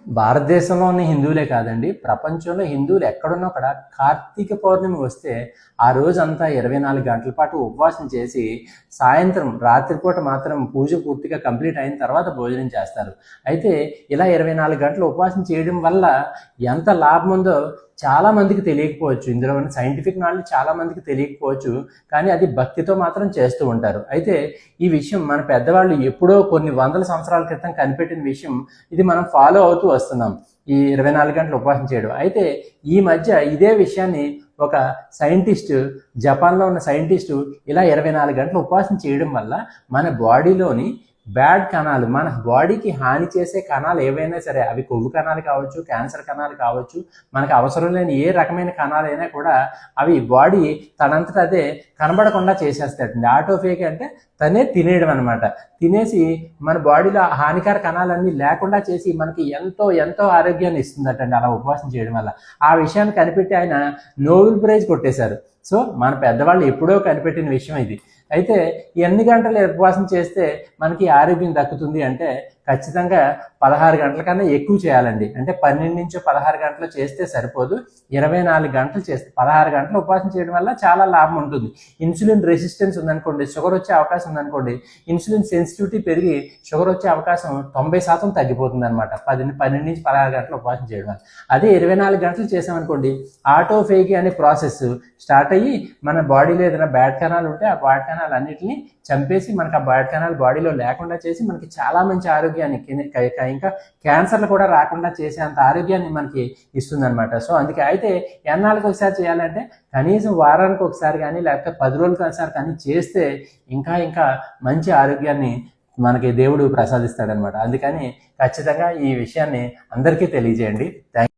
భారతదేశంలో ఉన్న హిందువులే కాదండి, ప్రపంచంలో హిందువులు ఎక్కడున్నా కూడా కార్తీక పౌర్ణమి వస్తే ఆ రోజంతా 24 గంటల పాటు ఉపవాసం చేసి సాయంత్రం రాత్రిపూట మాత్రం పూజ పూర్తిగా కంప్లీట్ అయిన తర్వాత భోజనం చేస్తారు. అయితే ఇలా 24 గంటలు ఉపవాసం చేయడం వల్ల ఎంత లాభం ఉందో చాలా మందికి తెలియకపోవచ్చు. ఇందులో ఉన్న సైంటిఫిక్ నాలెడ్జ్ చాలా మందికి తెలియకపోవచ్చు, కానీ అది భక్తితో మాత్రం చేస్తూ ఉంటారు. అయితే ఈ విషయం మన పెద్దవాళ్ళు ఎప్పుడో కొన్ని వందల సంవత్సరాల క్రితం కనిపెట్టిన విషయం. ఇది మనం ఫాలో అవుతూ వస్తున్నాం, ఈ 24 గంటలు ఉపవాసం చేయడం. అయితే ఈ మధ్య ఇదే విషయాన్ని ఒక సైంటిస్ట్, జపాన్లో ఉన్న సైంటిస్టు ఇలా 24 గంటలు ఉపవాసం చేయడం వల్ల మన బాడీలోని బ్యాడ్ కణాలు, మన బాడీకి హాని చేసే కణాలు ఏవైనా సరే, అవి కొవ్వు కణాలు కావచ్చు, క్యాన్సర్ కణాలు కావచ్చు, మనకు అవసరం లేని ఏ రకమైన కణాలైనా కూడా అవి బాడీ తనంతట అదే కనబడకుండా చేసేస్తాడండి. ఆటోఫేక్ అంటే తనే తినేయడం అనమాట. తినేసి మన బాడీలో హానికర కణాలన్నీ లేకుండా చేసి మనకి ఎంతో ఎంతో ఆరోగ్యాన్ని ఇస్తుందటండి అలా ఉపవాసం చేయడం వల్ల. ఆ విషయాన్ని కనిపెట్టి ఆయన నోబెల్ ప్రైజ్ కొట్టేశారు. సో మన పెద్దవాళ్ళు ఎప్పుడో కనిపెట్టిన విషయం ఇది. అయితే ఎన్ని గంటలు ఉపవాసం చేస్తే మనకి ఆరోగ్యం దక్కుతుంది అంటే ఖచ్చితంగా 16 గంటల కన్నా ఎక్కువ చేయాలండి. అంటే 12 నుంచి 16 గంటలు చేస్తే సరిపోదు, 24 గంటలు చేస్తే 16 గంటలు ఉపవాసం చేయడం వల్ల చాలా లాభం ఉంటుంది. ఇన్సులిన్ రెసిస్టెన్స్ ఉందనుకోండి, షుగర్ వచ్చే అవకాశం ఉందనుకోండి, ఇన్సులిన్ సెన్సిటివిటీ పెరిగి షుగర్ వచ్చే అవకాశం 90% తగ్గిపోతుంది అనమాట 12 నుంచి 16 గంటలు ఉపవాసం చేయడం వల్ల. అదే 24 గంటలు చేసామనుకోండి, ఆటోఫేగి అనే ప్రాసెస్ స్టార్ట్ అయ్యి మన బాడీలో ఏదైనా బ్యాడ్ కణాలు ఉంటే ఆ బ్యాడ్ కణాలు అన్నిటిని చంపేసి మనకు ఆ బ్యాడ్ కణాలు బాడీలో లేకుండా చేసి మనకి చాలా మంచి ఆరోగ్యాన్ని, ఇంకా క్యాన్సర్లు కూడా రాకుండా చేసేంత ఆరోగ్యాన్ని మనకి ఇస్తుంది అనమాట. సో అందుకే అయితే ఎన్నాళ్ళకి ఒకసారి చేయాలంటే కనీసం వారానికి ఒకసారి కానీ లేకపోతే 10 రోజులకి ఒకసారి కానీ చేస్తే ఇంకా ఇంకా మంచి ఆరోగ్యాన్ని మనకి దేవుడు ప్రసాదిస్తాడనమాట. అందుకని ఖచ్చితంగా ఈ విషయాన్ని అందరికీ తెలియజేయండి. థ్యాంక్